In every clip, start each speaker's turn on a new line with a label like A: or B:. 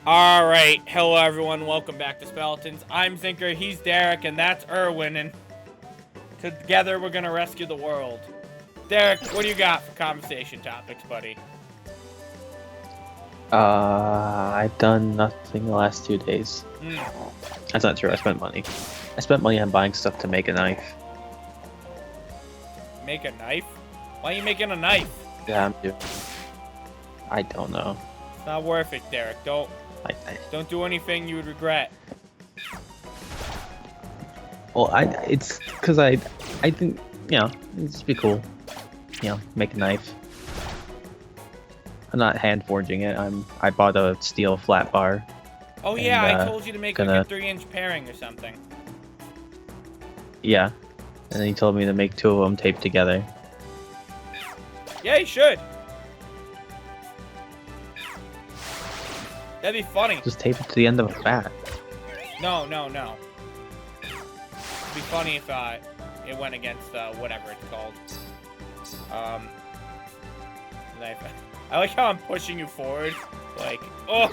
A: Alright, hello everyone, welcome back to Speletons. I'm Zinker, he's Derek, and that's Erwin, and together we're gonna rescue the world. Derek, what do you got for conversation topics, buddy?
B: I've done nothing the last 2 days. That's not true, I spent money. I spent money on buying stuff to make a knife.
A: Make a knife? Why are you making a knife?
B: Yeah, I'm doing. I don't know.
A: It's not worth it, Derek. Don't do anything you would regret.
B: Well, it's because I think, it'd just be cool. Make a knife. I'm not hand forging it. I bought a steel flat bar.
A: Oh yeah, I told you to make like a 3-inch pairing or something.
B: Yeah, and then he told me to make 2 of them taped together.
A: Yeah, you should. That'd be funny.
B: Just tape it to the end of a bat.
A: No. It'd be funny if it went against whatever it's called. Knife. I like how I'm pushing you forward. Like, oh,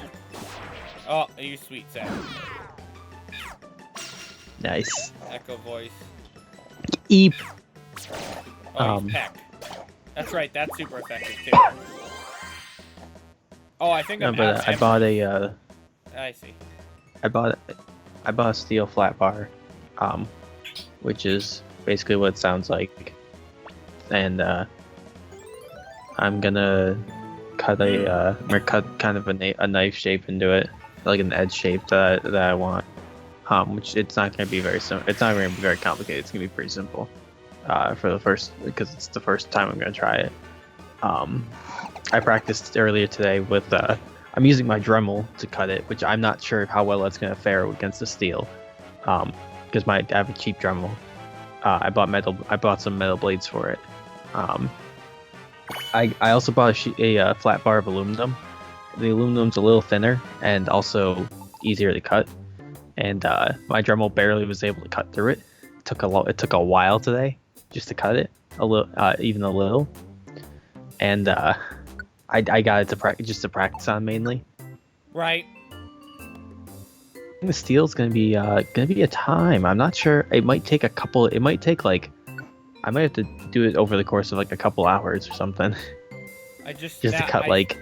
A: you sweet sound.
B: Nice.
A: Echo voice.
B: Eep.
A: Oh, he's peck. That's right. That's super effective too. Oh, I think
B: I bought a.
A: I see.
B: I bought a steel flat bar, which is basically what it sounds like, and I'm gonna cut cut kind of a knife shape into it, like an edge shape that I want. Which it's not gonna be very simple. It's not gonna be very complicated. It's gonna be pretty simple, because it's the first time I'm gonna try it. I practiced earlier today with, I'm using my Dremel to cut it, which I'm not sure how well that's going to fare against the steel, because I have a cheap Dremel. I bought some metal blades for it. I also bought a flat bar of aluminum. The aluminum's a little thinner and also easier to cut, and my Dremel barely was able to cut through it. It took a while today just to cut it, even a little. And I got it to practice on mainly.
A: Right.
B: The steel's gonna be a time. I'm not sure. It might take a couple. It might take like, I might have to do it over the course of like a couple hours or something. To cut like.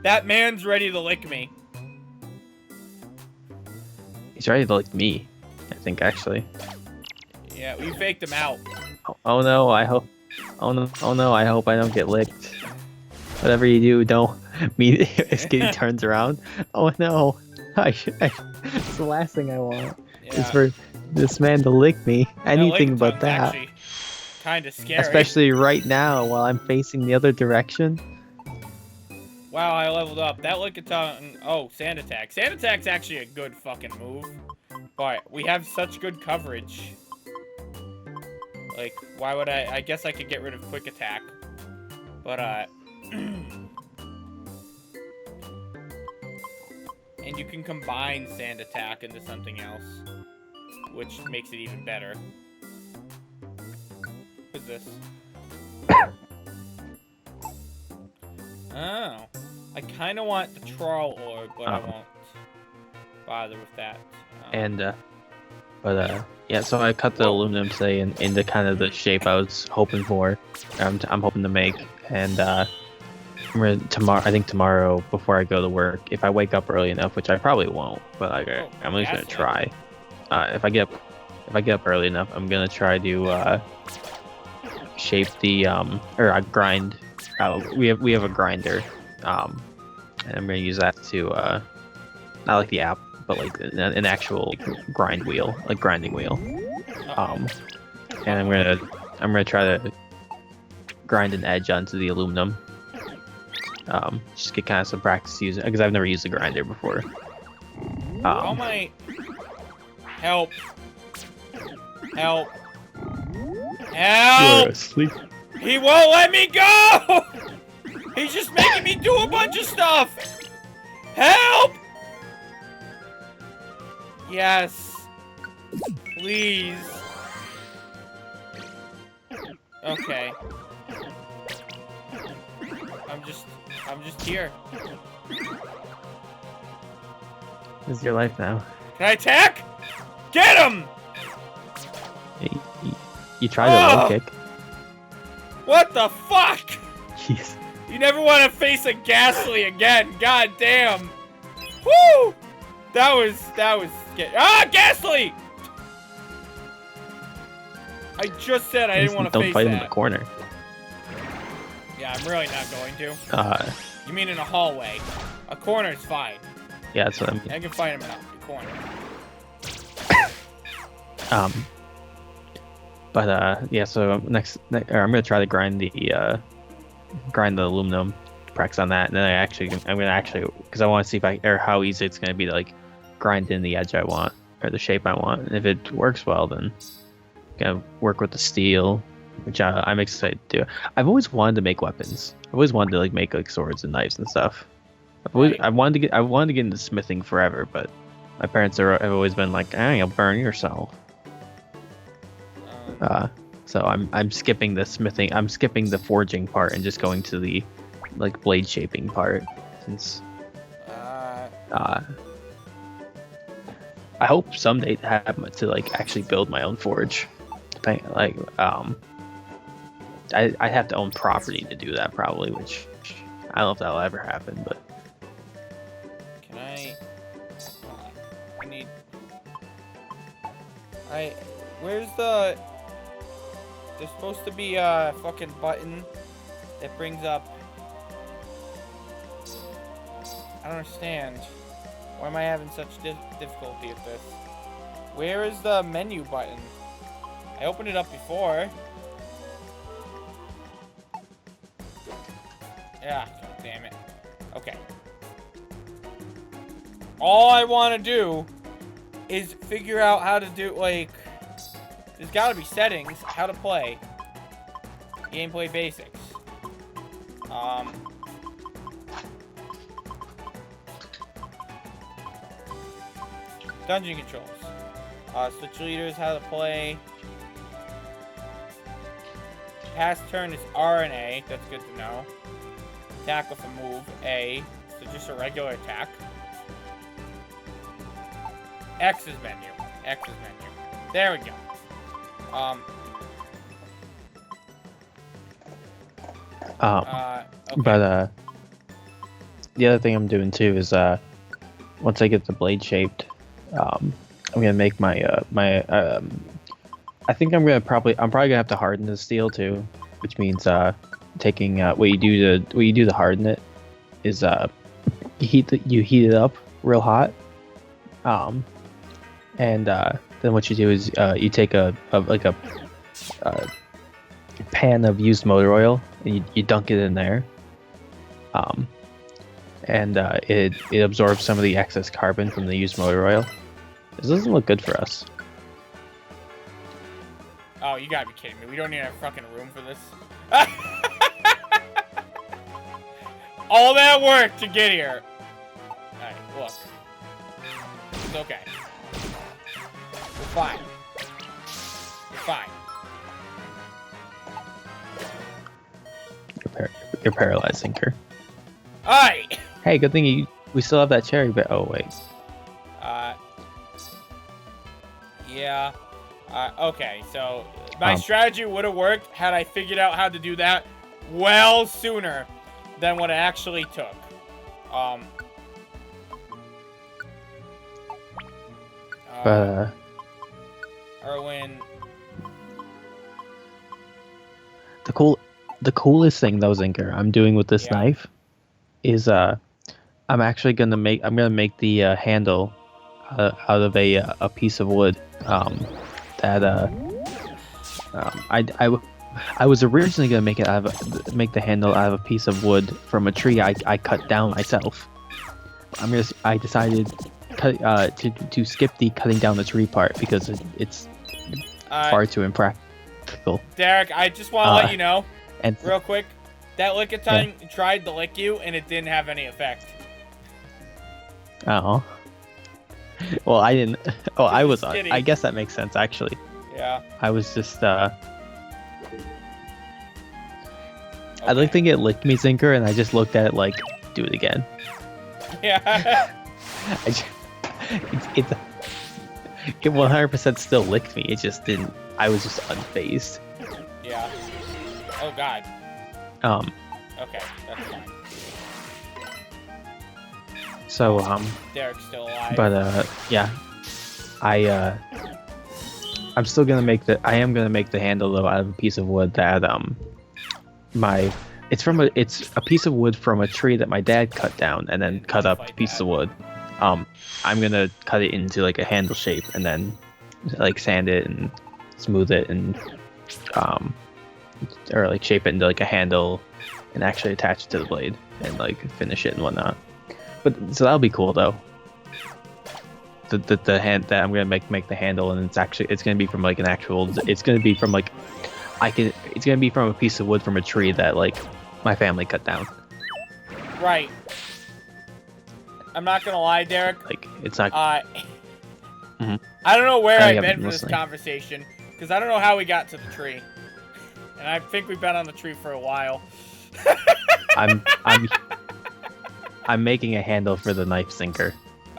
A: That man's ready to lick me.
B: He's ready to lick me, I think actually.
A: Yeah, we faked him out.
B: Oh no! I hope. Oh no! I hope I don't get licked. Whatever you do, don't. Skitty turns around. Oh no! It's the last thing I want.
A: Yeah.
B: Is for this man to lick me. Anything but that.
A: Kind of scary.
B: Especially right now, while I'm facing the other direction.
A: Wow, I leveled up. That Lickitung. Oh, Sand Attack. Sand Attack's actually a good fucking move. But we have such good coverage. Like, why would I guess I could get rid of Quick Attack. But, and you can combine Sand Attack into something else, which makes it even better. What is this? Oh. I kind of want the Troll Orb, but I won't bother with that.
B: Yeah, so I cut the aluminum today into kind of the shape I was hoping for. I'm hoping to make, and I think tomorrow before I go to work, if I wake up early enough, which I probably won't, but I'm at least gonna try. If I get up early enough, I'm gonna try to shape the or grind. We have a grinder, and I'm gonna use that to not like the app, but like an actual grinding wheel. And I'm gonna try to grind an edge onto the aluminum. Just get kind of some practice using it, because I've never used a grinder before.
A: Oh my! Help! Help! Help!
B: You're asleep.
A: He won't let me go! He's just making me do a bunch of stuff! Help! Yes. Please. Okay. I'm just here.
B: This is your life now.
A: Can I attack? Get him!
B: You tried a low kick.
A: What the fuck?
B: Jeez.
A: You never want to face a Ghastly again. God damn. Woo! That was scary. Ah, Ghastly! I just said I didn't want to face that.
B: Don't fight him in the corner.
A: Yeah, I'm really not going to. You mean in a hallway? A corner is fine.
B: Yeah, that's what I mean.
A: I can fight him in a corner.
B: Yeah. So I'm gonna try to grind the aluminum, practice on that, and then I'm gonna because I want to see how easy it's gonna be to like grind in the edge I want or the shape I want. And if it works well, then I'm gonna work with the steel, which I'm excited to do. I've always wanted to make weapons. I've always wanted to like make like swords and knives and stuff. I wanted to get into smithing forever, but my parents have always been like, "You'll burn yourself." So I'm skipping the smithing. I'm skipping the forging part and just going to the like blade shaping part. Since I hope someday to have to like actually build my own forge. I have to own property to do that probably, which I don't know if that'll ever happen, but.
A: Can I need... Where's the... There's supposed to be a fucking button that brings up... I don't understand. Why am I having such difficulty with this? Where is the menu button? I opened it up before. Yeah, god damn it. Okay. All I want to do is figure out how to do, like... There's gotta be settings, how to play. Gameplay basics. Dungeon controls. Switch leaders, how to play. Past turn is R and A, that's good to know. Attack with a move, A. So just a regular attack. X is menu. X is menu. There we go. Okay.
B: But the other thing I'm doing too is once I get the blade shaped, I'm gonna make my I think I'm probably gonna have to harden the steel too, which means taking what you do to harden it is you heat it up real hot, and then what you do is you take a pan of used motor oil and you dunk it in there, and it absorbs some of the excess carbon from the used motor oil. This doesn't look good for us.
A: Oh, you gotta be kidding me. We don't even have fucking room for this. All that work to get here. Alright, look. It's okay. We're fine. We're fine.
B: You're paralyzed, Zinker.
A: Alright!
B: Hey, good thing we still have that cherry, but oh wait.
A: Yeah. Okay, so my strategy would have worked had I figured out how to do that well sooner than what it actually took. Erwin.
B: The coolest thing though, Zinker, I'm doing with this knife is I'm gonna make the handle out of a piece of wood I was originally gonna make the handle out of a piece of wood from a tree I cut down myself. I decided to skip the cutting down the tree part because it's far too impractical.
A: Derek, I just want to let you know,
B: and
A: real quick, that Lickitung tried to lick you and it didn't have any effect.
B: Oh. Well, I didn't. Oh, I was on.
A: Skitty.
B: I guess that makes sense, actually.
A: Yeah.
B: I was just. I'd like to think it licked me, Zinker, and I just looked at it like, do it again.
A: Yeah.
B: it, it 100% still licked me. It just didn't. I was just unfazed.
A: Yeah. Oh god. Okay, that's fine.
B: So
A: Derek's still alive.
B: but yeah, I'm still gonna make the. I am gonna make the handle though out of a piece of wood that it's a piece of wood from a tree that my dad cut down and then cut up to pieces of wood. I'm gonna cut it into like a handle shape and then like sand it and smooth it and or like shape it into like a handle and actually attach it to the blade and like finish it and whatnot. But so that'll be cool though. The hand that I'm gonna make the handle, and it's gonna be from like an actual. It's gonna be from like It's gonna be from a piece of wood from a tree that like my family cut down.
A: Right. I'm not gonna lie, Derek.
B: Like it's not.
A: I don't know where I've been for
B: listening.
A: this conversation because I don't know how we got to the tree, and I think we've been on the tree for a while.
B: I'm making a handle for the knife Zinker.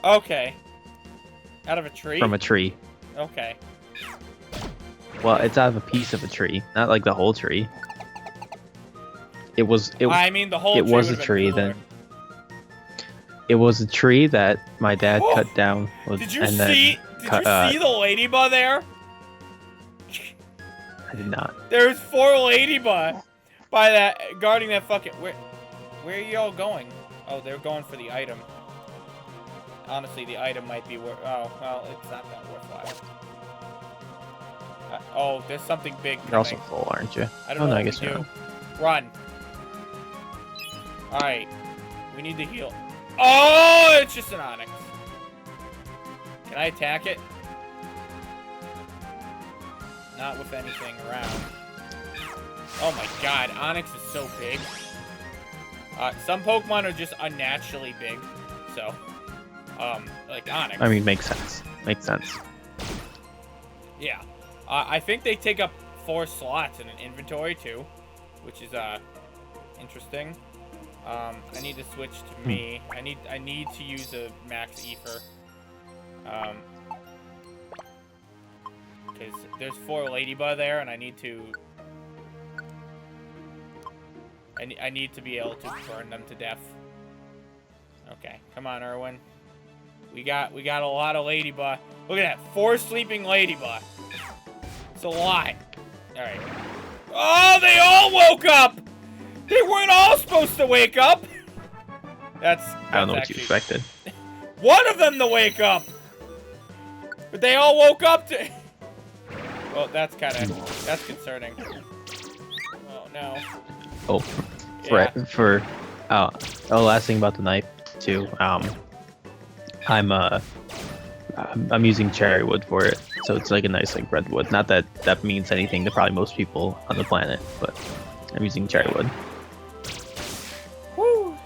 A: Okay. Out of a tree?
B: From a tree.
A: Okay.
B: Well, it's out of a piece of a tree, not like the whole tree.
A: I mean, the whole
B: it
A: tree
B: was a
A: would've been
B: tree
A: cooler.
B: then. It was a tree that my dad cut down.
A: Did you see the ladybug there?
B: I did not.
A: There's 4 ladybug by that guarding that fucking. Where are y'all going? Oh, they're going for the item. Honestly, the item might be worth. Oh, well, it's not that worthwhile. Oh, there's something big coming.
B: You're also full, aren't you?
A: I don't know.
B: I guess you're.
A: Run. All right, we need to heal. Oh, it's just an onyx. Can I attack it? Not with anything around. Oh my god, onyx is so big. Some Pokemon are just unnaturally big, so. Like onyx.
B: I mean, makes sense. Makes sense.
A: Yeah. I think they take up 4 slots in an inventory too, which is interesting. I need to switch to me. I need to use a max ether. Because there's 4 ladybug there, and I need to. I need to be able to burn them to death. Okay, come on, Erwin. We got a lot of ladybug. Look at that, 4 sleeping ladybug. It's a lot. All right. Oh, they all woke up. They weren't all supposed to wake up. That's
B: I don't know what you expected.
A: One of them to wake up, but they all woke up to. Well, that's concerning. Oh no.
B: Oh, last thing about the knife too. I'm using cherry wood for it, so it's like a nice like redwood. Not that that means anything to probably most people on the planet, but I'm using cherry wood.
A: Woo!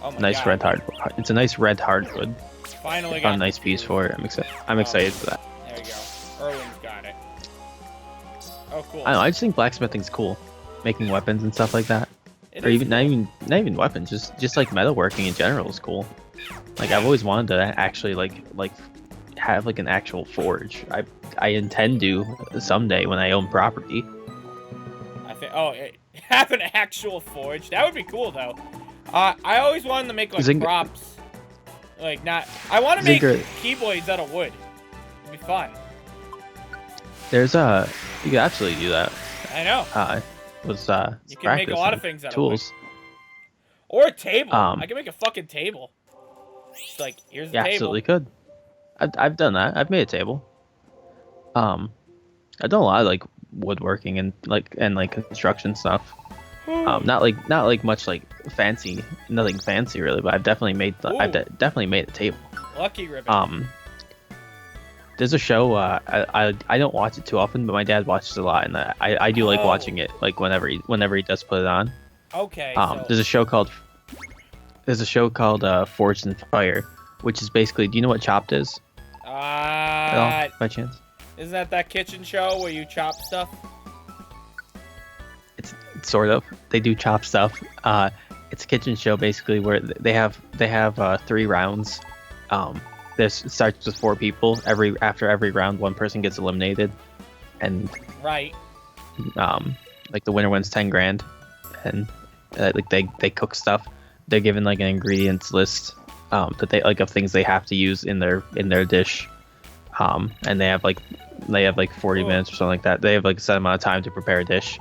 A: Oh my
B: nice
A: God.
B: red hardwood. It's a nice red hardwood.
A: Finally
B: Found
A: got
B: a nice piece for it. I'm excited for that.
A: There we go. Erwin's got it. Oh, cool.
B: I don't know. I just think blacksmithing's cool, making weapons and stuff like that. Or even not even weapons, just like metalworking in general is cool. Like I've always wanted to actually like have like an actual forge. I intend to someday when I own property.
A: I think have an actual forge. That would be cool though. I always wanted to make like props. Like not. I want to make keyblades out of wood. It'd be fun.
B: There's you can absolutely do that.
A: I know.
B: You
A: can make a lot of things out
B: tools.
A: of wood. Or a table. I can make a fucking table. It's like, here's the table.
B: Absolutely could. I've done that. I've made a table. I've done a lot of like woodworking and like construction stuff. Not like much like fancy, nothing fancy really, but I've definitely made a table.
A: Lucky ribbon.
B: There's a show I don't watch it too often, but my dad watches a lot, and I do like watching it like whenever he does put it on.
A: Okay.
B: There's a show called Forged in Fire, which is basically, do you know what Chopped is? At all, by chance?
A: Isn't that kitchen show where you chop stuff?
B: It's sort of. They do chop stuff. It's a kitchen show basically where they have 3 rounds, This starts with 4 people. After every round, one person gets eliminated, and
A: Right.
B: like the winner wins 10 grand, and like they cook stuff. They're given like an ingredients list that they like of things they have to use in their dish, and they have like 40 minutes or something like that. They have like a set amount of time to prepare a dish.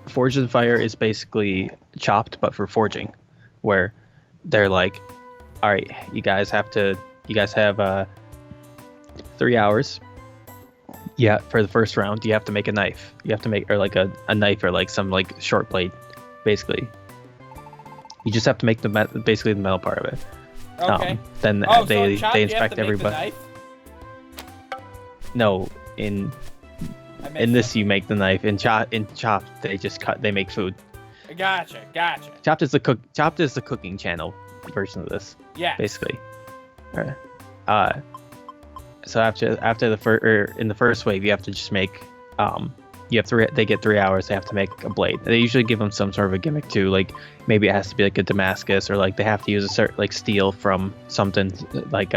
B: Forged in Fire is basically Chopped, but for forging, where they're like, all right, you guys have 3 hours. Yeah, for the first round, you have to make a knife. You have to make, or like a knife, or like some like short blade, basically. You just have to make basically the metal part of it.
A: Okay.
B: Then
A: Oh,
B: they
A: so
B: they
A: you have
B: inspect
A: to make the
B: everybody.
A: knife?
B: No, in this you make the knife. In Chopped they just cut. They make food.
A: Gotcha.
B: Chopped is the cooking channel version of this.
A: Yeah.
B: Basically. So after in the first wave, you have to just make they get 3 hours. They have to make a blade. They usually give them some sort of a gimmick too, like maybe it has to be like a Damascus, or like they have to use a certain like steel from something, like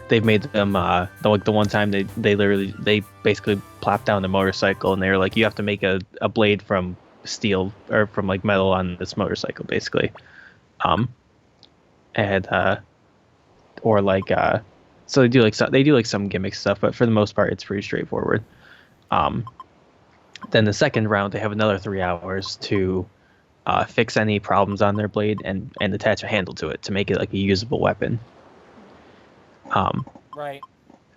B: they've made them the one time they basically plopped down the motorcycle, and they were like, you have to make a blade from steel or from like metal on this motorcycle, basically. Or like so they do like some gimmick stuff, but for the most part it's pretty straightforward. Then the second round, they have another 3 hours to fix any problems on their blade and attach a handle to it to make it like a usable weapon.
A: Right.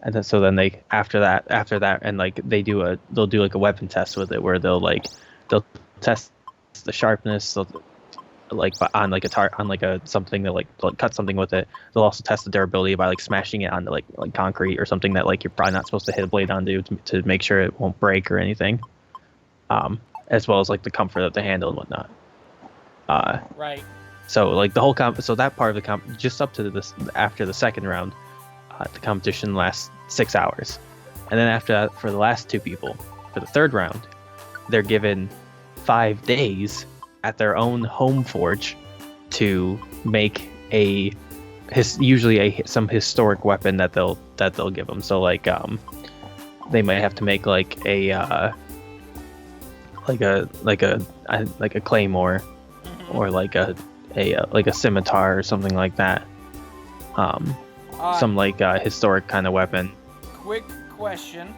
B: And then so they after that and like they'll do like a weapon test with it, where they'll test the sharpness. They'll like on like something that like cut something with it. They'll also test the durability by like smashing it onto like concrete or something that like you're probably not supposed to hit a blade onto to make sure it won't break or anything. As well as like the comfort of the handle and whatnot.
A: Right.
B: So like the whole so that part of the just up to this after the second round, the competition lasts 6 hours, and then after that, for the last 2 people, for the third round, they're given 5 days at their own home forge to make usually some historic weapon that they'll give them. So like they might have to make like a claymore, or like a scimitar or something like that. Some like historic kind of weapon.
A: Quick question.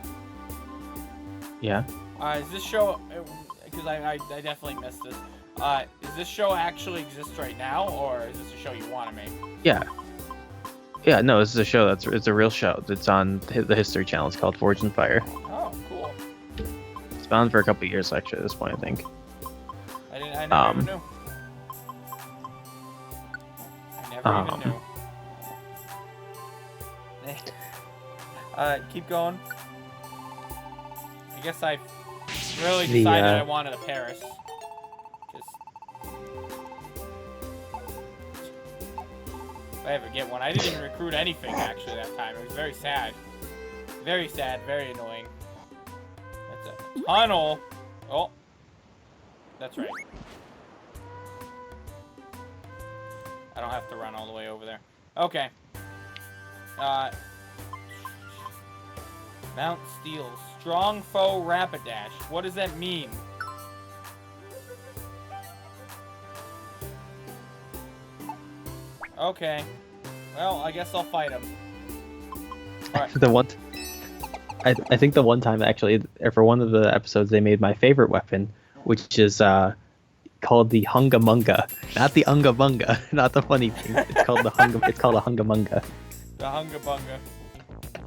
B: Yeah.
A: Is this show? Because I definitely missed this. Is this show actually exist right now, or is this a show you want to make?
B: Yeah. Yeah. No, this is a show it's a real show. It's on the History Channel. It's called Forged in Fire.
A: Oh, cool.
B: It's been on for a couple of years actually at this point, I think.
A: I never even knew. I never even knew. Keep going. I guess I really decided I wanted a Paris. If I ever get one. I didn't even recruit anything actually that time. It was very sad. Very sad, very annoying. That's a tunnel. Oh. That's right. I don't have to run all the way over there. Okay. Mount Steel. Strong foe rapidash. What does that mean? Okay. Well, I guess I'll fight him. Right.
B: I think the one time actually, for one of the episodes, they made my favorite weapon, which is called the Hunga Munga, not the Unga Bunga, not the funny thing. It's called the Hunga. It's called a Hunga Munga.
A: The Hunga Bunga.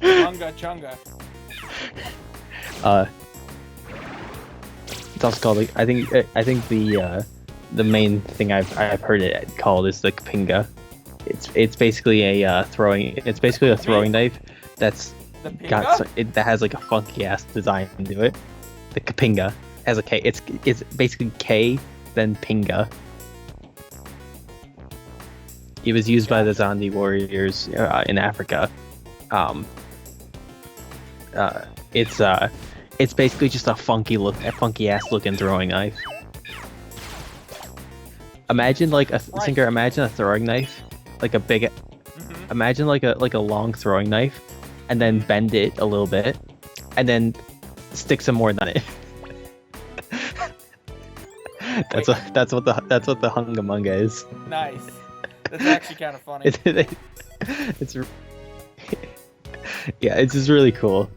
A: Hunga Chunga.
B: It's also called. I think the main thing I've heard it called is the Kapinga. It's basically a throwing. It's basically a throwing knife that's that has like a funky ass design to it. The Kapinga has a K. It's basically K then Pinga. It was used by the Zandi warriors in Africa. It's basically just a funky ass looking throwing knife. Imagine like Zinker. Imagine a throwing knife like a big, imagine like a long throwing knife, and then bend it a little bit, and then stick some more on it. That's what the Hungamunga is.
A: Nice. That's actually kind of funny.
B: It's yeah, it's just really cool.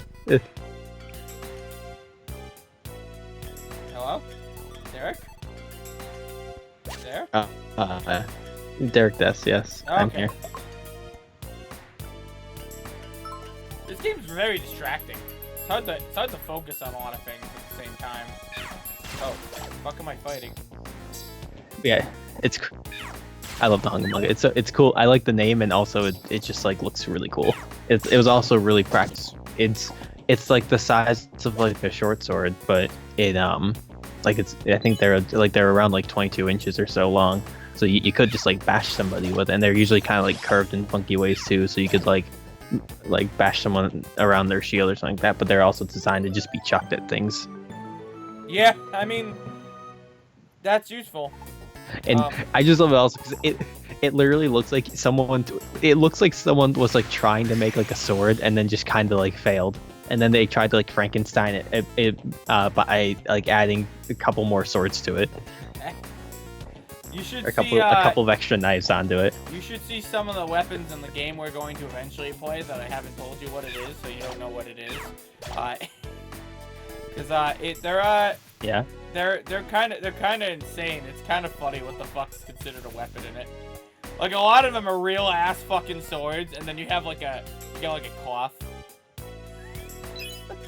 A: Hello, Derek. There.
B: Derek Des, yes,
A: Oh,
B: I'm
A: okay.
B: here.
A: This game's very distracting. It's hard to focus on a lot of things at the same time. Oh, fuck am I fighting?
B: Yeah, I love the Hungamunga. It's cool. I like the name, and also it just like looks really cool. It was also really practiced. It's like the size of like a short sword, but it like I think they're around like 22 inches or so long. So you could just like bash somebody with it, and they're usually kind of like curved in funky ways too. So you could like bash someone around their shield or something like that. But they're also designed to just be chucked at things.
A: Yeah, I mean, that's useful.
B: And I just love it also because it literally looks like someone was like trying to make like a sword and then just kind of like failed, and then they tried to like Frankenstein it by like adding a couple more swords to it.
A: You should
B: a couple of extra knives onto it.
A: You should see some of the weapons in the game we're going to eventually play that I haven't told you what it is, so you don't know what it is. Because
B: yeah.
A: They're kind of insane. It's kind of funny what the fuck's considered a weapon in it. Like a lot of them are real ass fucking swords, and then you have like a cloth.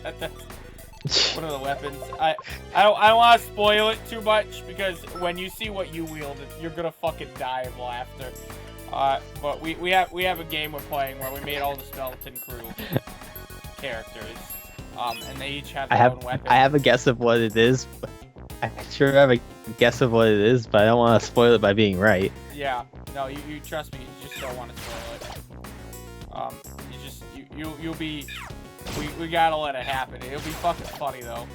A: That's one of the weapons. I don't want to spoil it too much because when you see what you wield, you're gonna fucking die of laughter. But we have a game we're playing where we made all the Skeleton crew characters. And they each have their own weapon.
B: I have a guess of what it is. I sure have a guess of what it is, but I don't want to spoil it by being right.
A: Yeah, no, you trust me. You just don't want to spoil it. You'll be. We gotta let it happen. It'll be fucking funny though.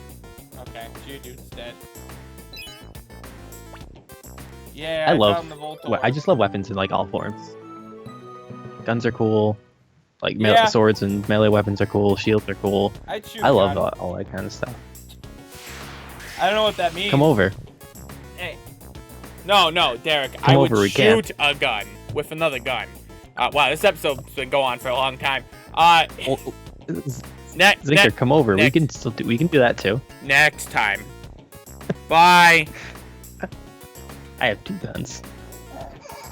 A: Okay, Geodude's dead. Yeah,
B: I just love weapons in like all forms. Guns are cool. Like swords and melee weapons are cool. Shields are cool. I love all that kind of stuff.
A: I don't know what that means.
B: Come over.
A: Hey. No, Derek.
B: I would
A: shoot a gun with another gun. Wow, this episode's been going on for a long time.
B: Zinker, come over. We can do that too.
A: Next time. Bye.
B: I have 2 guns.